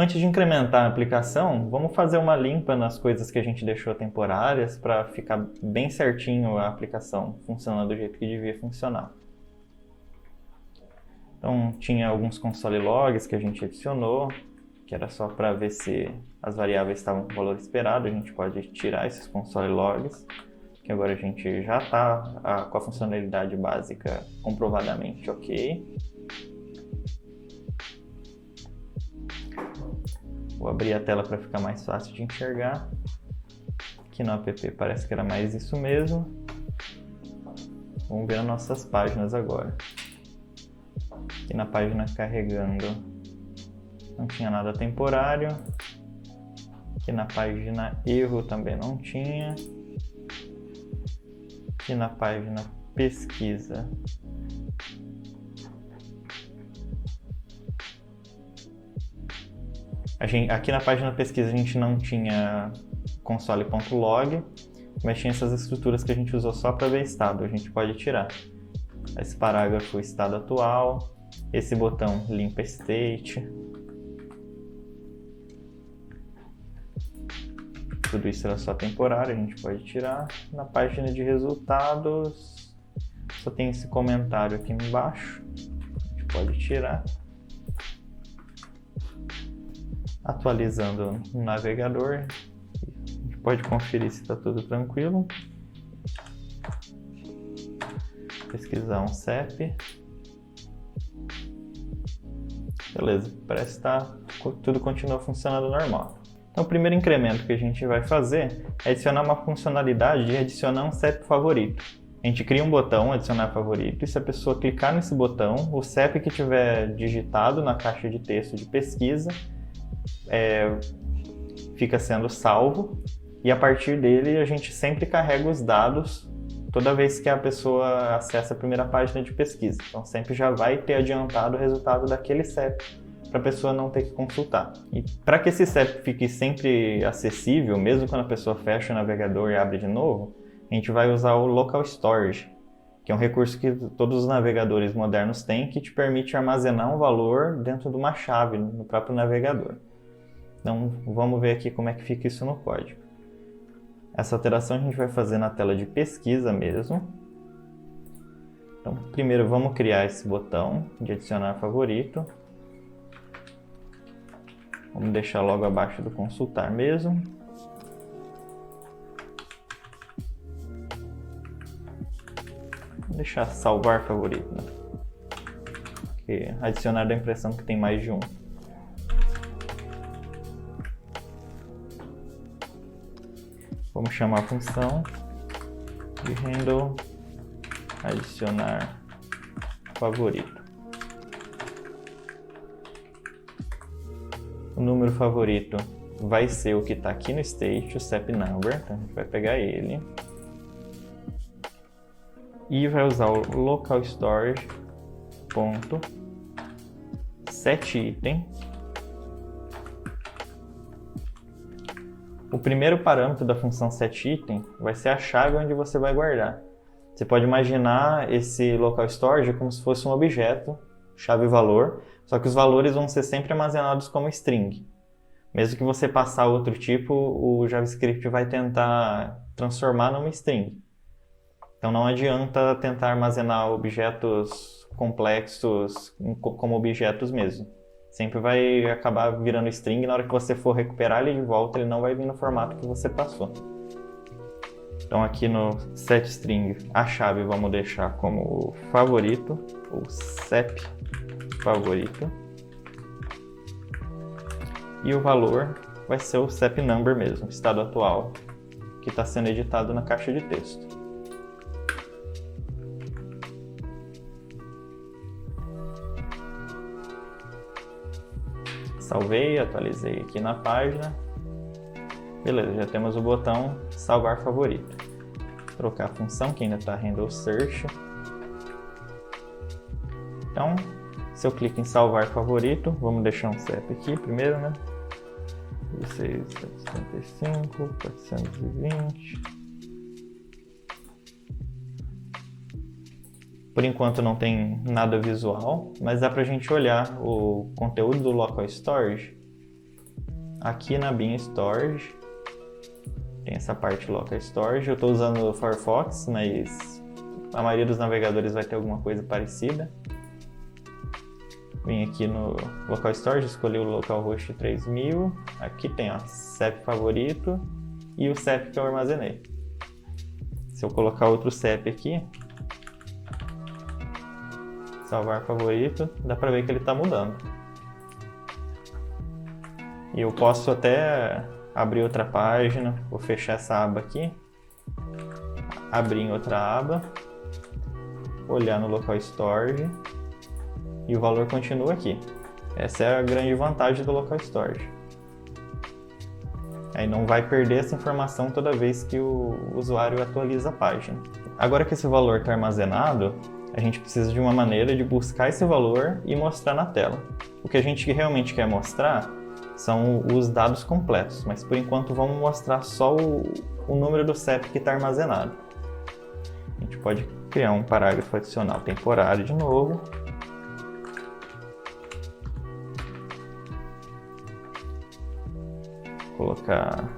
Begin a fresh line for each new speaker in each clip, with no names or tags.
Antes de incrementar a aplicação, vamos fazer uma limpa nas coisas que a gente deixou temporárias para ficar bem certinho a aplicação funcionando do jeito que devia funcionar. Então, tinha alguns console logs que a gente adicionou, que era só para ver se as variáveis estavam com o valor esperado. A gente pode tirar esses console logs, que agora a gente já está com a funcionalidade básica comprovadamente ok. Vou abrir a tela para ficar mais fácil de enxergar. Aqui no app parece que era mais isso mesmo. Vamos ver as nossas páginas agora. Aqui na página carregando não tinha nada temporário. Aqui na página erro também não tinha. Aqui na página pesquisa aqui na página pesquisa a gente não tinha console.log, mas tinha essas estruturas que a gente usou só para ver estado. A gente pode tirar esse parágrafo estado atual, esse botão limpa state. Tudo isso era só temporário, a gente pode tirar. Na página de resultados só tem esse comentário aqui embaixo, a gente pode tirar. Atualizando no navegador, a gente pode conferir se está tudo tranquilo. Pesquisar um CEP. Beleza, parece que tudo continua funcionando normal. Então o primeiro incremento que a gente vai fazer é adicionar uma funcionalidade de adicionar um CEP favorito. A gente cria um botão adicionar favorito e se a pessoa clicar nesse botão, o CEP que tiver digitado na caixa de texto de pesquisa fica sendo salvo e a partir dele a gente sempre carrega os dados toda vez que a pessoa acessa a primeira página de pesquisa. Então sempre já vai ter adiantado o resultado daquele CEP para a pessoa não ter que consultar. E para que esse CEP fique sempre acessível, mesmo quando a pessoa fecha o navegador e abre de novo, a gente vai usar o Local Storage, que é um recurso que todos os navegadores modernos têm, que te permite armazenar um valor dentro de uma chave no próprio navegador. Então vamos ver aqui como é que fica isso no código. Essa alteração a gente vai fazer na tela de pesquisa mesmo. Então primeiro vamos criar esse botão de adicionar favorito. Vamos deixar logo abaixo do consultar mesmo. Vou deixar salvar favorito, né? Porque adicionar dá a impressão que tem mais de um. Vamos chamar a função de handle adicionar favorito. O número favorito vai ser o que está aqui no state, o CEP number, então a gente vai pegar ele e vai usar o local storage ponto setItem. O primeiro parâmetro da função setItem vai ser a chave onde você vai guardar. Você pode imaginar esse local storage como se fosse um objeto, chave valor, só que os valores vão ser sempre armazenados como string. Mesmo que você passar outro tipo, o JavaScript vai tentar transformar numa string. Então não adianta tentar armazenar objetos complexos como objetos mesmo. Sempre vai acabar virando string, na hora que você for recuperar ele de volta, ele não vai vir no formato que você passou. Então aqui no setString, a chave vamos deixar como favorito, ou CEP favorito. E o valor vai ser o CEP number mesmo, estado atual, que está sendo editado na caixa de texto. Salvei, atualizei aqui na página. Beleza, já temos o botão salvar favorito. Trocar a função que ainda está handle search. Então, se eu clico em salvar favorito, vamos deixar um CEP aqui primeiro, né? 1675, 420. Por enquanto não tem nada visual, mas dá pra gente olhar o conteúdo do Local Storage aqui na Bin Storage, tem essa parte Local Storage. Eu estou usando o Firefox, mas a maioria dos navegadores vai ter alguma coisa parecida. Vim aqui no Local Storage, escolhi o localhost 3000. Aqui tem, ó, CEP favorito e o CEP que eu armazenei. Se eu colocar outro CEP aqui, salvar favorito, dá pra ver que ele está mudando. E eu posso até abrir outra página, vou fechar essa aba aqui, abrir em outra aba, olhar no Local Storage e o valor continua aqui. Essa é a grande vantagem do Local Storage. Aí não vai perder essa informação toda vez que o usuário atualiza a página. Agora que esse valor está armazenado, a gente precisa de uma maneira de buscar esse valor e mostrar na tela. O que a gente realmente quer mostrar são os dados completos, mas por enquanto vamos mostrar só o número do CEP que está armazenado. A gente pode criar um parágrafo adicional temporário de novo. Colocar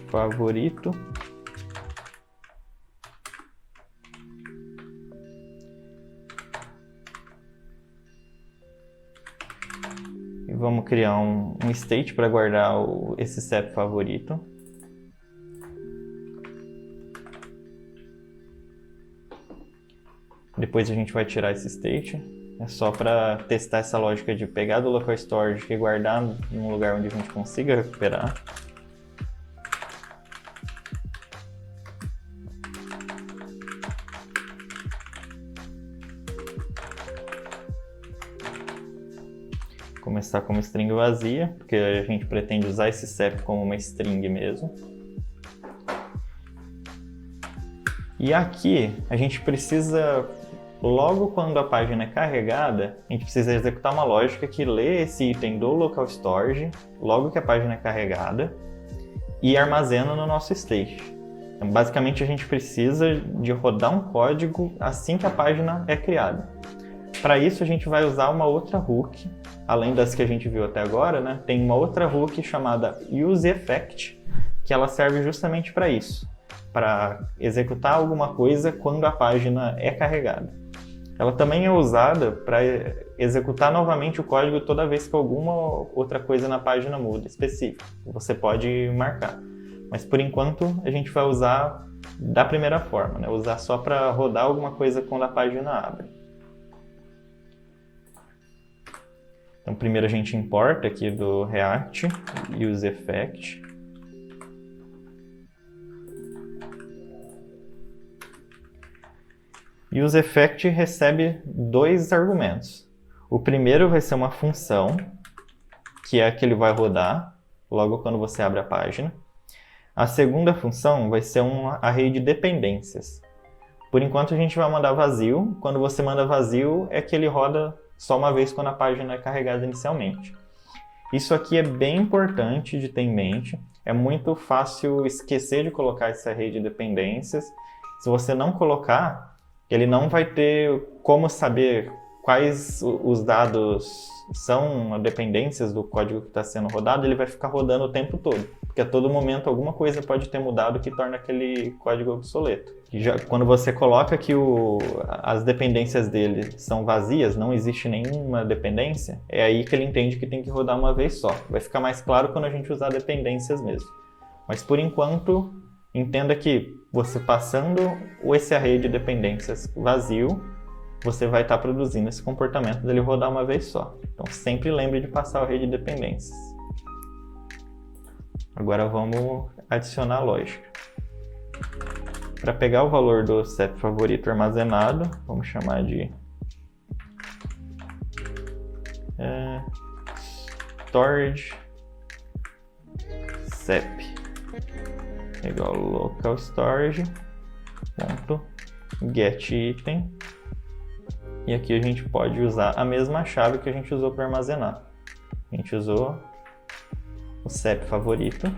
favorito. E vamos criar um state para guardar esse CEP favorito. Depois a gente vai tirar esse state. É só para testar essa lógica de pegar do local storage e guardar num lugar onde a gente consiga recuperar. Começar como string vazia, porque a gente pretende usar esse CEP como uma string mesmo. E aqui a gente precisa, logo quando a página é carregada, a gente precisa executar uma lógica que lê esse item do local storage, logo que a página é carregada, e armazena no nosso state. Então, basicamente, a gente precisa de rodar um código assim que a página é criada. Para isso, a gente vai usar uma outra hook, além das que a gente viu até agora, né? Tem uma outra hook chamada useEffect, que ela serve justamente para isso, para executar alguma coisa quando a página é carregada. Ela também é usada para executar novamente o código toda vez que alguma outra coisa na página muda, específica. Você pode marcar. Mas por enquanto a gente vai usar da primeira forma, né? Usar só para rodar alguma coisa quando a página abre. Então primeiro a gente importa aqui do React useEffect. useEffect recebe dois argumentos. O primeiro vai ser uma função, que é a que ele vai rodar logo quando você abre a página. A segunda função vai ser um array de dependências. Por enquanto a gente vai mandar vazio. Quando você manda vazio, é que ele roda só uma vez quando a página é carregada inicialmente. Isso aqui é bem importante de ter em mente. É muito fácil esquecer de colocar esse array de dependências. Se você não colocar, ele não vai ter como saber quais os dados são dependências do código que está sendo rodado. Ele vai ficar rodando o tempo todo, porque a todo momento alguma coisa pode ter mudado que torna aquele código obsoleto. E já, quando você coloca que as dependências dele são vazias, não existe nenhuma dependência, é aí que ele entende que tem que rodar uma vez só. Vai ficar mais claro quando a gente usar dependências mesmo. Mas por enquanto, entenda que você passando esse array de dependências vazio, você vai estar produzindo esse comportamento dele rodar uma vez só. Então sempre lembre de passar o array de dependências. Agora vamos adicionar a lógica. Para pegar o valor do CEP favorito armazenado, vamos chamar de storage CEP igual local storage ponto get item. E aqui a gente pode usar a mesma chave que a gente usou para armazenar. A gente usou o CEP favorito.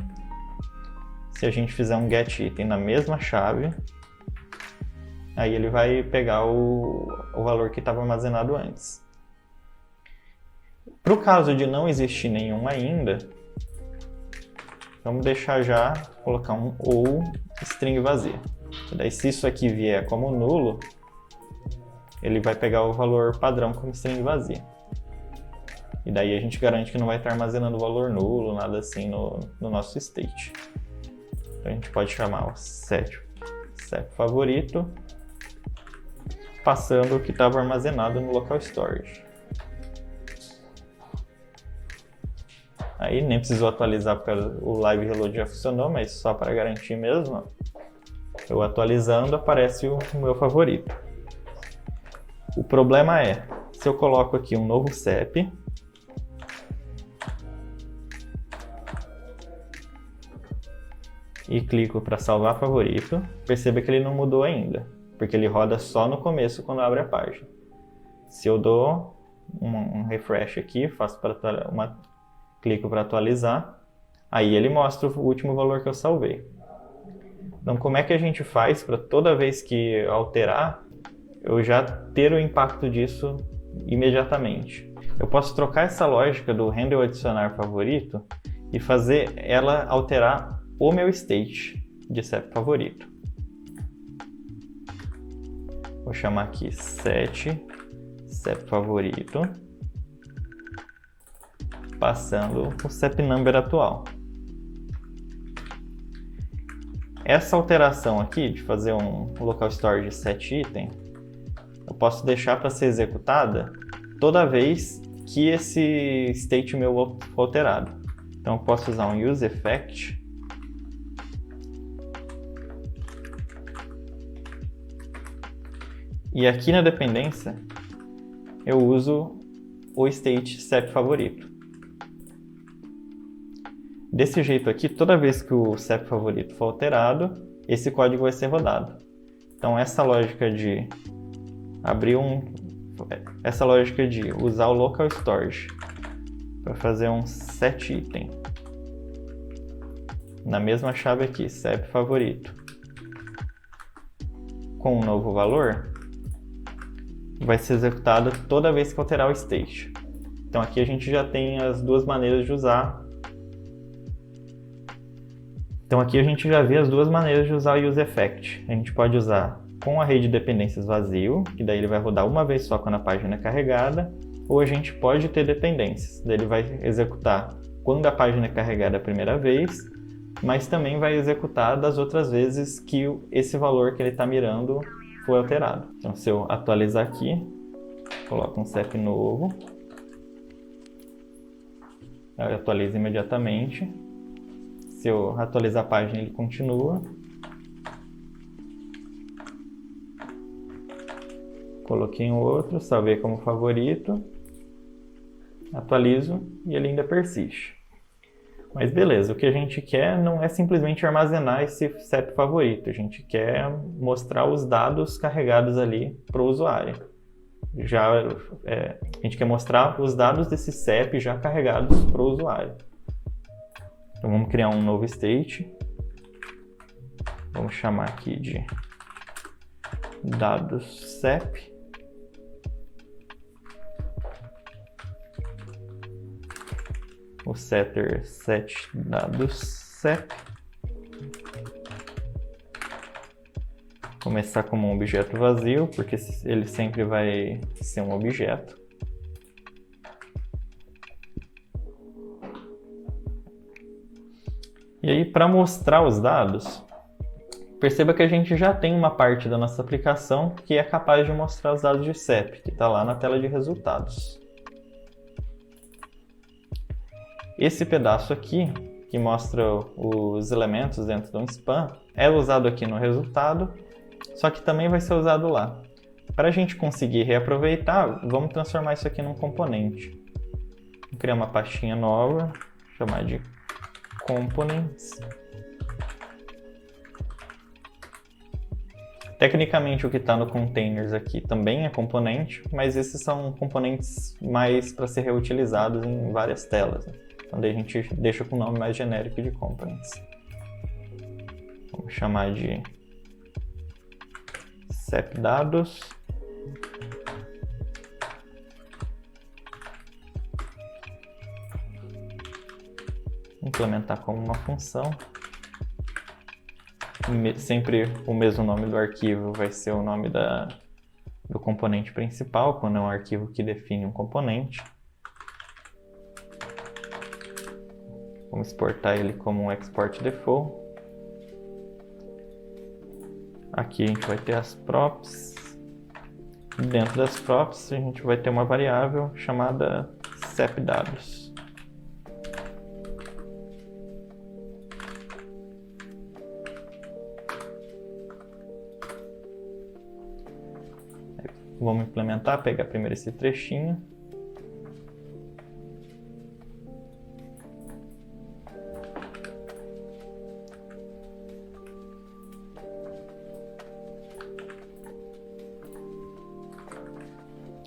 Se a gente fizer um get item na mesma chave, aí ele vai pegar o valor que estava armazenado antes. Para o caso de não existir nenhum ainda, vamos deixar já, colocar um ou string vazia. E daí se isso aqui vier como nulo, ele vai pegar o valor padrão como string vazia. E daí a gente garante que não vai estar armazenando valor nulo, nada assim no nosso state. Então a gente pode chamar o set favorito, passando o que estava armazenado no local storage. Aí nem precisou atualizar porque o live reload já funcionou, mas só para garantir mesmo, eu atualizando aparece o meu favorito. O problema é, se eu coloco aqui um novo CEP, e clico para salvar favorito, perceba que ele não mudou ainda, porque ele roda só no começo quando abre a página. Se eu dou um refresh aqui, clico para atualizar, aí ele mostra o último valor que eu salvei. Então como é que a gente faz para toda vez que alterar, eu já ter o impacto disso imediatamente? Eu posso trocar essa lógica do handle adicionar favorito e fazer ela alterar o meu state de CEP favorito. Vou chamar aqui set CEP favorito, passando o CEP number atual. Essa alteração aqui de fazer um local storage set item, eu posso deixar para ser executada toda vez que esse state meu for alterado. Então eu posso usar um useEffect e aqui na dependência eu uso o state CEP favorito. Desse jeito aqui, toda vez que o CEP favorito for alterado, esse código vai ser rodado. Então essa lógica de usar o local storage para fazer um set item na mesma chave aqui, CEP favorito, com um novo valor, vai ser executado toda vez que alterar o state. Então aqui a gente já tem as duas maneiras de usar. Então aqui a gente já vê as duas maneiras de usar o useEffect. A gente pode usar com a rede de dependências vazio, que daí ele vai rodar uma vez só quando a página é carregada, ou a gente pode ter dependências, daí ele vai executar quando a página é carregada a primeira vez, mas também vai executar das outras vezes que esse valor que ele está mirando foi alterado. Então se eu atualizar aqui, coloco um CEP novo, ele atualiza imediatamente. Se eu atualizar a página, ele continua. Coloquei um outro, salvei como favorito, atualizo e ele ainda persiste. Mas beleza, o que a gente quer não é simplesmente armazenar esse CEP favorito, a gente quer mostrar os dados carregados ali para o usuário. A gente quer mostrar os dados desse CEP já carregados para o usuário. Então vamos criar um novo state, vamos chamar aqui de dados CEP. O setter set dados CEP. Começar como um objeto vazio, porque ele sempre vai ser um objeto. E aí, para mostrar os dados, perceba que a gente já tem uma parte da nossa aplicação que é capaz de mostrar os dados de CEP, que está lá na tela de resultados. Esse pedaço aqui, que mostra os elementos dentro de um span, é usado aqui no resultado, só que também vai ser usado lá. Para a gente conseguir reaproveitar, vamos transformar isso aqui num componente. Vou criar uma pastinha nova, chamar de components. Tecnicamente o que está no containers aqui também é componente, mas esses são componentes mais para ser reutilizados em várias telas, né? Então daí a gente deixa com o nome mais genérico de components. Vamos chamar de CEP dados. implementar como uma função. Sempre o mesmo nome do arquivo vai ser o nome do componente principal, quando é um arquivo que define um componente. Vamos exportar ele como um export default. Aqui a gente vai ter as props. Dentro das props a gente vai ter uma variável chamada sepdados. Vamos implementar, pegar primeiro esse trechinho.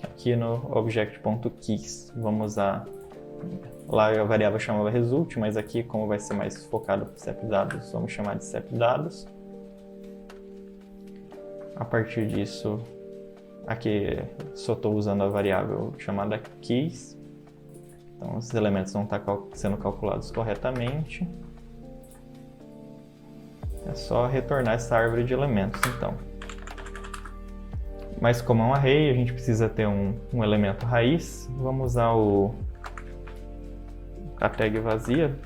Aqui no object.keys vamos usar, lá a variável chamava result, mas aqui como vai ser mais focado para sepdados, vamos chamar de sepdados. A partir disso, aqui só estou usando a variável chamada keys, então os elementos vão estar sendo calculados corretamente. É só retornar essa árvore de elementos, então. Mas como é um array, a gente precisa ter um elemento raiz. Vamos usar a tag vazia,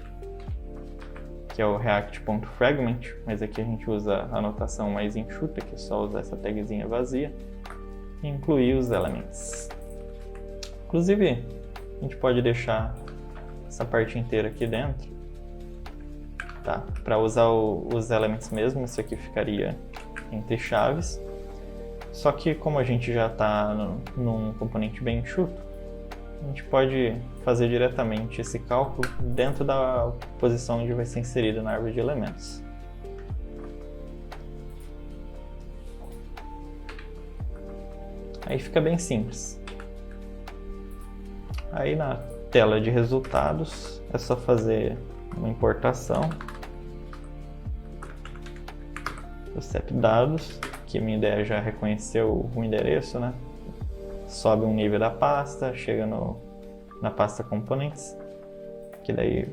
que é o react.fragment, mas aqui a gente usa a notação mais enxuta, que é só usar essa tagzinha vazia e incluir os elements. Inclusive, a gente pode deixar essa parte inteira aqui dentro. Tá? Para usar os elements mesmo, isso aqui ficaria entre chaves. Só que como a gente já está num componente bem enxuto, a gente pode fazer diretamente esse cálculo dentro da posição onde vai ser inserida na árvore de elementos. Aí fica bem simples. Aí na tela de resultados é só fazer uma importação do sepdados, que minha ideia já reconheceu o endereço, né? Sobe um nível da pasta, chega na pasta componentes, que daí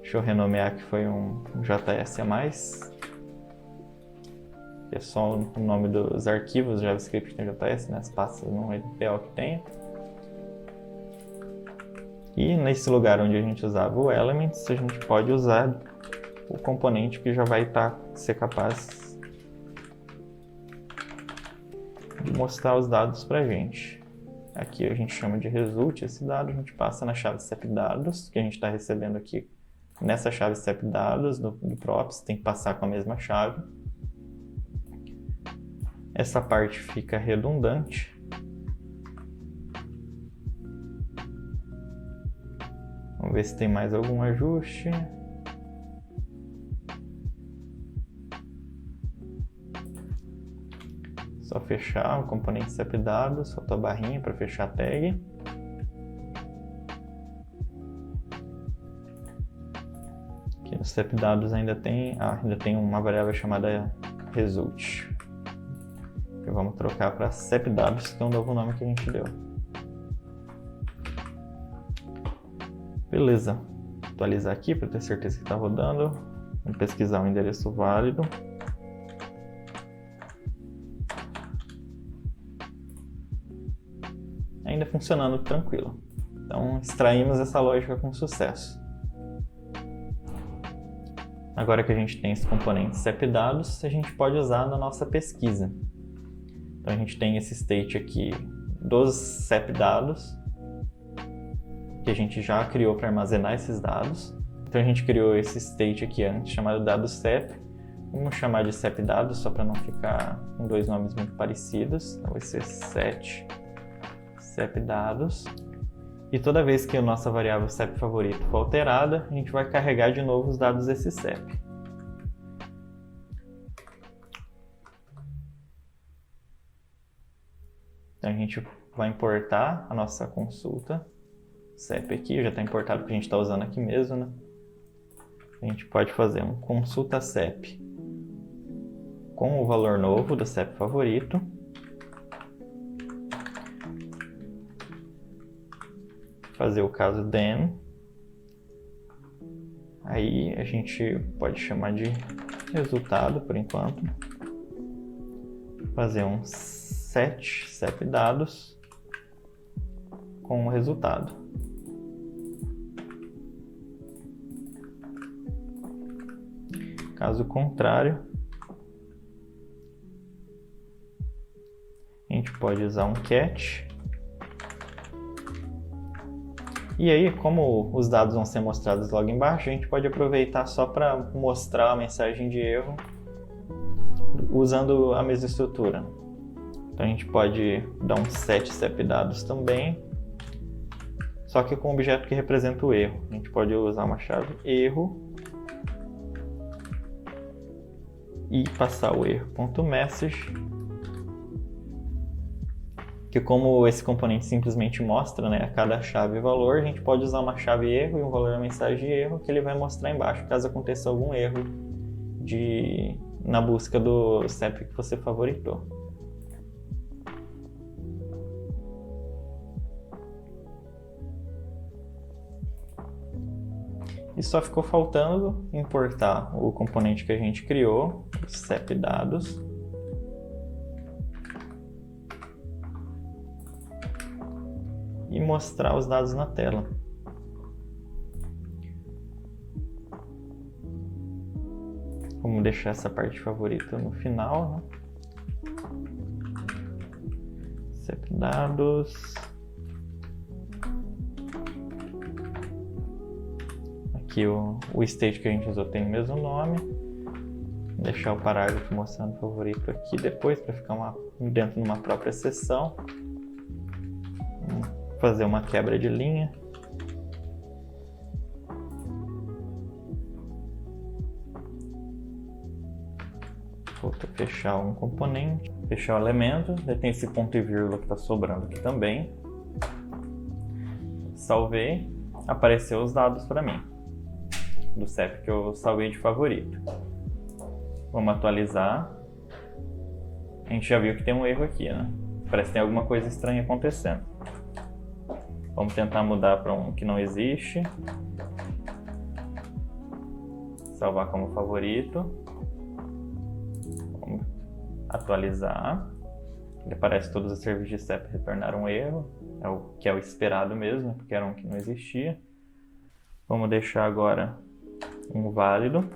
deixa eu renomear que foi um JS a mais, que é só o nome dos arquivos JavaScript que tem JS, né? As pastas não é ideal que tenha. E nesse lugar onde a gente usava o elements, a gente pode usar o componente que já vai ser capaz de mostrar os dados para a gente. Aqui a gente chama de result esse dado, a gente passa na chave sepdados, que a gente está recebendo aqui nessa chave sepdados do props, tem que passar com a mesma chave. Essa parte fica redundante. Vamos ver se tem mais algum ajuste. Só fechar o componente sepdados, solta a barrinha para fechar a tag. Aqui no sepdados ainda tem uma variável chamada result. Que vamos trocar para sepdados, que é um novo nome que a gente deu. Beleza. Atualizar aqui para ter certeza que está rodando. Vamos pesquisar um endereço válido. Ainda funcionando tranquilo. Então extraímos essa lógica com sucesso. Agora que a gente tem esses componentes sepdados, a gente pode usar na nossa pesquisa. Então a gente tem esse state aqui dos sepdados, que a gente já criou para armazenar esses dados. Então a gente criou esse state aqui antes, chamado dados sep. Vamos chamar de sepdados só para não ficar com dois nomes muito parecidos. Então vai ser set sepdados. E toda vez que a nossa variável sep favorito for alterada, a gente vai carregar de novo os dados desse sep. Então a gente vai importar a nossa consulta sep aqui, já está importado porque a gente está usando aqui mesmo, né? A gente pode fazer um consulta sep com o valor novo do sep favorito. Fazer o caso then, Aí a gente pode chamar de resultado por enquanto. Fazer um set CEP dados com o resultado. Caso contrário, a gente pode usar um catch. E aí, como os dados vão ser mostrados logo embaixo, a gente pode aproveitar só para mostrar a mensagem de erro usando a mesma estrutura. Então a gente pode dar um set CEP dados também, só que com o objeto que representa o erro. A gente pode usar uma chave erro e passar o erro.message, que como esse componente simplesmente mostra, né, a cada chave e valor, a gente pode usar uma chave erro e um valor da mensagem de erro que ele vai mostrar embaixo caso aconteça algum erro na busca do CEP que você favoritou. E só ficou faltando importar o componente que a gente criou, o CEP dados, e mostrar os dados na tela. Vamos deixar essa parte favorita no final, né? CEP dados. Aqui o state que a gente usou tem o mesmo nome. Vou deixar o parágrafo mostrando o favorito aqui depois para ficar dentro de uma própria seção. Fazer uma quebra de linha. Vou fechar um componente, fechar o elemento, daí tem esse ponto e vírgula que está sobrando aqui também. Salvei, apareceu os dados para mim, do CEP que eu salvei de favorito. Vamos atualizar. A gente já viu que tem um erro aqui, né? Parece que tem alguma coisa estranha acontecendo. Vamos tentar mudar para um que não existe. Salvar como favorito. Vamos atualizar. Ele aparece que todos os serviços de CEP retornaram um erro. É o que é o esperado mesmo, porque era um que não existia. Vamos deixar agora um válido.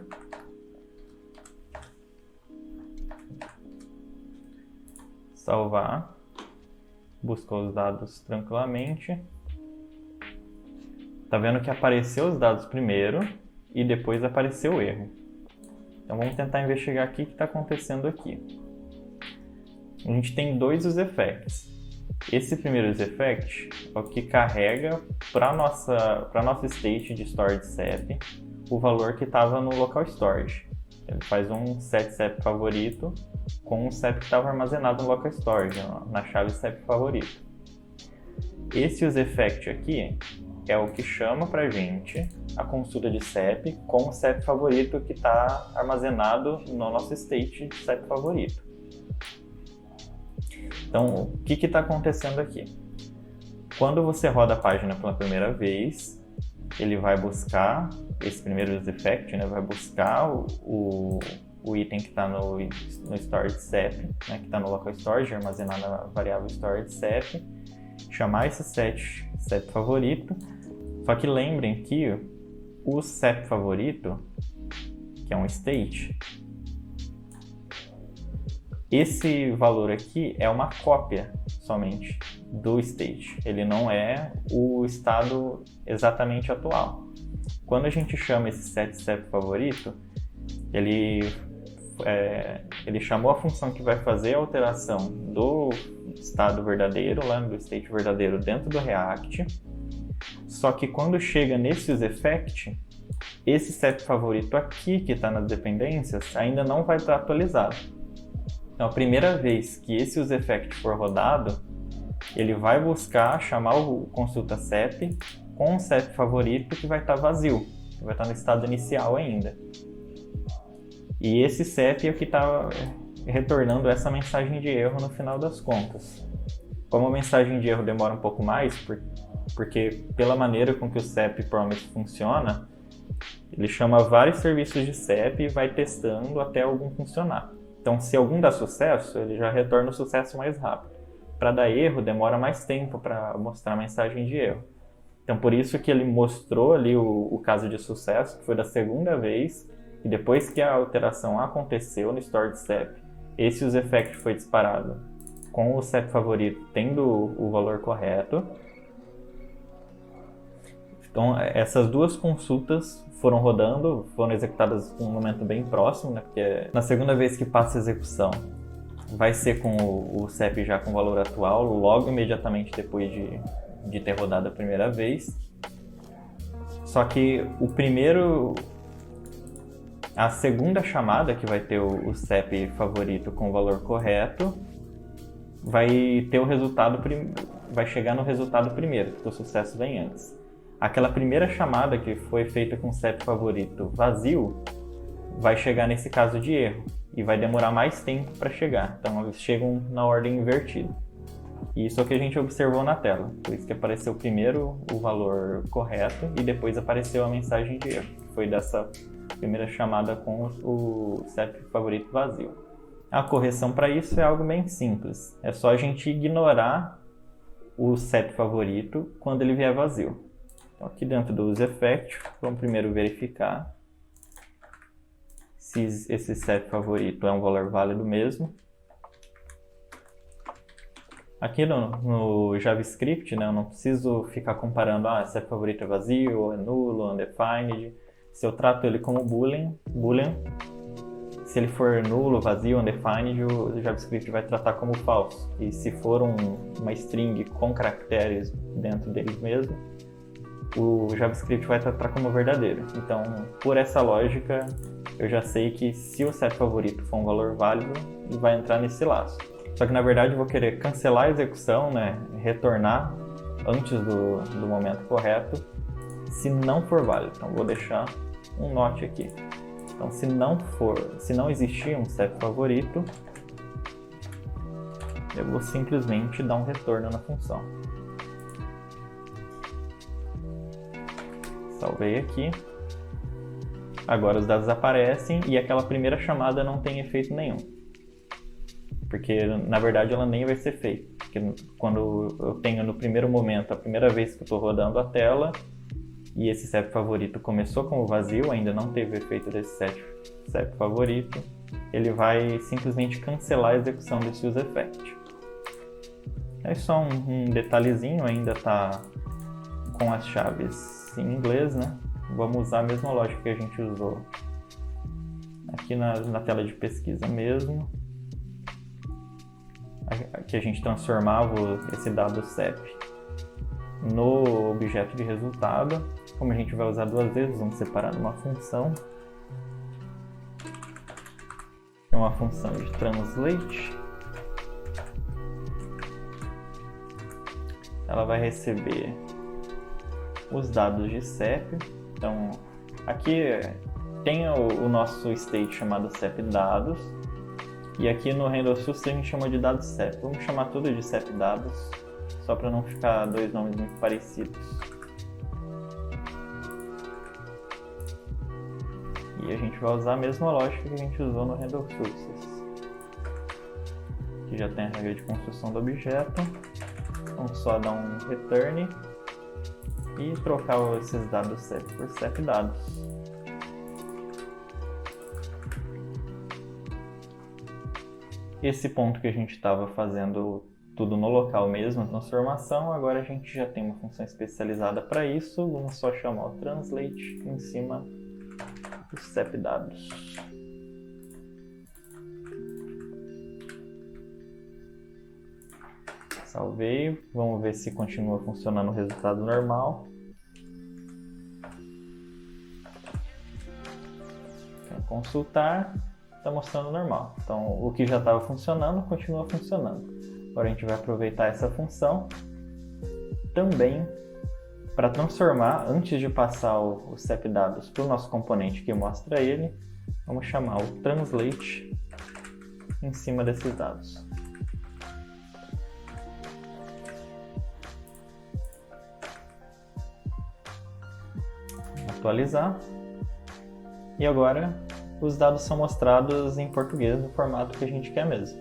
Salvar. Buscou os dados tranquilamente. Tá vendo que apareceu os dados primeiro e depois apareceu o erro. Então vamos tentar investigar o que está acontecendo aqui. A gente tem dois useEffects. Esse primeiro useEffect é o que carrega para nossa state de storage CEP o valor que estava no local storage. Ele faz um set CEP favorito com o CEP que estava armazenado no local storage, na chave CEP favorito. Esse useEffect aqui é o que chama para a gente a consulta de CEP com o CEP favorito que está armazenado no nosso state de CEP favorito. Então, o que está acontecendo aqui? Quando você roda a página pela primeira vez, ele vai buscar esse primeiro useEffect, né? Vai buscar o item que está no storage CEP, né? Que está no local storage, armazenado na variável storage CEP, chamar esse set CEP favorito. Só que lembrem que o CEP favorito, que é um state, esse valor aqui é uma cópia somente do state. Ele não é o estado exatamente atual. Quando a gente chama esse set CEP favorito, ele chamou a função que vai fazer a alteração do estado verdadeiro, lá do state verdadeiro dentro do React. Só que quando chega nesse useEffect, esse CEP favorito aqui, que está nas dependências, ainda não vai estar atualizado. Então, a primeira vez que esse useEffect for rodado, ele vai buscar chamar o consulta CEP com o CEP favorito que vai estar vazio, que vai estar no estado inicial ainda. E esse CEP é o que está retornando essa mensagem de erro no final das contas. Como a mensagem de erro demora um pouco mais, porque pela maneira com que o CEP Promise funciona, Ele chama vários serviços de CEP e vai testando até algum funcionar. Então, se algum dá sucesso, ele já retorna o sucesso mais rápido. Para dar erro, demora mais tempo para mostrar a mensagem de erro. Então, por isso que ele mostrou ali o caso de sucesso, que foi da segunda vez, e depois que a alteração aconteceu no store de CEP, esse useEffect foi disparado com o CEP favorito tendo o valor correto. Então, essas duas consultas foram rodando, foram executadas em um momento bem próximo, né? Porque na segunda vez que passa a execução, vai ser com o CEP já com o valor atual, logo imediatamente depois de ter rodado a primeira vez. Só que a segunda chamada, que vai ter o CEP favorito com o valor correto, vai ter o resultado, vai chegar no resultado primeiro, porque o sucesso vem antes. Aquela primeira chamada que foi feita com o CEP favorito vazio, vai chegar nesse caso de erro e vai demorar mais tempo para chegar. Então eles chegam na ordem invertida. E isso é o que a gente observou na tela. Por isso que apareceu primeiro o valor correto e depois apareceu a mensagem de erro. Foi dessa primeira chamada com o CEP favorito vazio. A correção para isso é algo bem simples. É só a gente ignorar o CEP favorito quando ele vier vazio. Então, aqui dentro do useEffect, vamos primeiro verificar se esse CEP favorito é um valor válido mesmo. Aqui no JavaScript, né, eu não preciso ficar comparando se CEP favorito é vazio, ou é nulo, ou undefined. Se eu trato ele como boolean, se ele for nulo, vazio, undefined, o JavaScript vai tratar como falso. E se for uma string com caracteres dentro deles mesmo, o JavaScript vai tratar como verdadeiro. Então, por essa lógica, eu já sei que se o CEP favorito for um valor válido, ele vai entrar nesse laço. Só que na verdade eu vou querer cancelar a execução, né, retornar antes do momento correto, se não for válido. Então vou deixar um note aqui. Então se não existir um CEP favorito, eu vou simplesmente dar um retorno na função. Salvei aqui. Agora os dados aparecem e aquela primeira chamada não tem efeito nenhum. Porque na verdade ela nem vai ser feita. Porque quando eu tenho no primeiro momento, a primeira vez que eu estou rodando a tela, e esse CEP favorito começou como vazio, ainda não teve efeito desse CEP favorito, ele vai simplesmente cancelar a execução desse useEffect. É só um detalhezinho, ainda está com as chaves em inglês, né? Vamos usar a mesma lógica que a gente usou aqui na tela de pesquisa mesmo. Aqui a gente transformava esse dado CEP no objeto de resultado. Como a gente vai usar duas vezes, vamos separar numa função. É uma função de translate. Ela vai receber os dados de CEP. Então, aqui tem o nosso state chamado CEP dados. E aqui no Handle Source a gente chama de dados CEP. Vamos chamar tudo de CEP dados, só para não ficar dois nomes muito parecidos. E a gente vai usar a mesma lógica que a gente usou no Handle Sources. Aqui já tem a regra de construção do objeto. Vamos só dar um return e trocar esses dados CEP por CEP dados. Esse ponto que a gente estava fazendo tudo no local mesmo, a transformação, agora a gente já tem uma função especializada para isso. Vamos só chamar o translate em cima do CEP dados. Salvei, vamos ver se continua funcionando o resultado normal. Então, consultar, está mostrando normal. Então o que já estava funcionando, continua funcionando. Agora a gente vai aproveitar essa função também para transformar, antes de passar o CEP dados para o nosso componente que mostra ele, vamos chamar o translate em cima desses dados. atualizar. E agora os dados são mostrados em português no formato que a gente quer mesmo.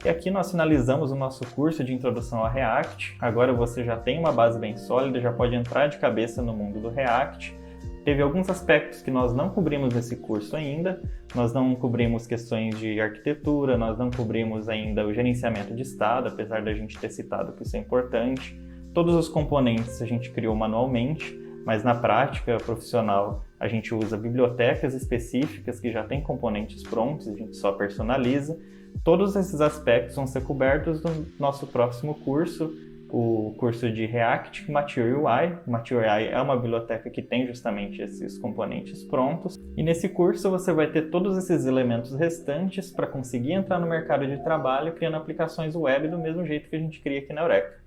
E aqui nós finalizamos o nosso curso de introdução a React. Agora você já tem uma base bem sólida, já pode entrar de cabeça no mundo do React. Teve alguns aspectos que nós não cobrimos nesse curso ainda. Nós não cobrimos questões de arquitetura, nós não cobrimos ainda o gerenciamento de estado, apesar da gente ter citado que isso é importante. Todos os componentes a gente criou manualmente, mas na prática profissional a gente usa bibliotecas específicas que já têm componentes prontos, a gente só personaliza. Todos esses aspectos vão ser cobertos no nosso próximo curso, o curso de React Mature UI. Mature UI é uma biblioteca que tem justamente esses componentes prontos. E nesse curso você vai ter todos esses elementos restantes para conseguir entrar no mercado de trabalho criando aplicações web do mesmo jeito que a gente cria aqui na Eureka.